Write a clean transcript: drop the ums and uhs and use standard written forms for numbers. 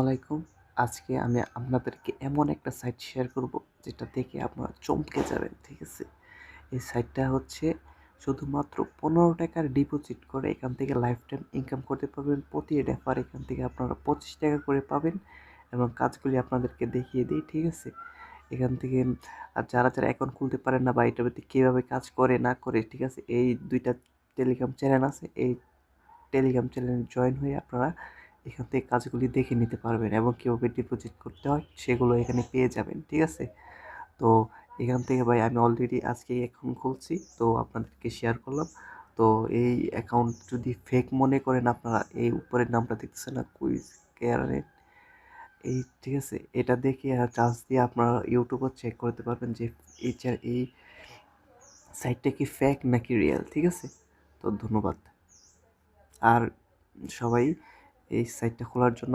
আলাইকুম। আজকে আমি আপনাদেরকে এমন একটা সাইট শেয়ার করব যেটা দেখে আপনারা চমকে যাবেন, ঠিক আছে? এই সাইটটা হচ্ছে শুধুমাত্র ৳15 ডিপোজিট করে এখান থেকে লাইফ টাইম ইনকাম করতে পারবেন। প্রতি রেফার এখান থেকে আপনারা ৳25 করে পাবেন এবং কাজগুলি আপনাদেরকে দেখিয়ে দেই, ঠিক আছে? এখান থেকে যারা অ্যাকাউন্ট খুলতে পারেন না বা এটার ভিত্তি কীভাবে কাজ করে না করে, ঠিক আছে? এই ২ টা টেলিগ্রাম চ্যানেল আছে। এই টেলিগ্রাম চ্যানেলে জয়েন হয়ে আপনারা এখান থেকে কাজগুলি দেখে নিতে পারবেন এবং কীভাবে ডিপোজিট করতে হয় সেগুলো এখানে পেয়ে যাবেন, ঠিক আছে? তো এখান থেকে ভাই আমি অলরেডি আজকেই অ্যাকাউন্ট খুলছি, তো আপনাদেরকে শেয়ার করলাম। তো এই অ্যাকাউন্ট যদি ফেক মনে করেন আপনারা, এই উপরের নামটা দেখতেছেন না, কুইজ কেয়ারের, এই ঠিক আছে? এটা দেখে চার্জ দিয়ে আপনারা ইউটিউবেও চেক করতে পারবেন যে এই সাইটটা কি ফেক নাকি রিয়েল, ঠিক আছে? তো ধন্যবাদ। আর সবাই এই সাইটটা খোলার জন্য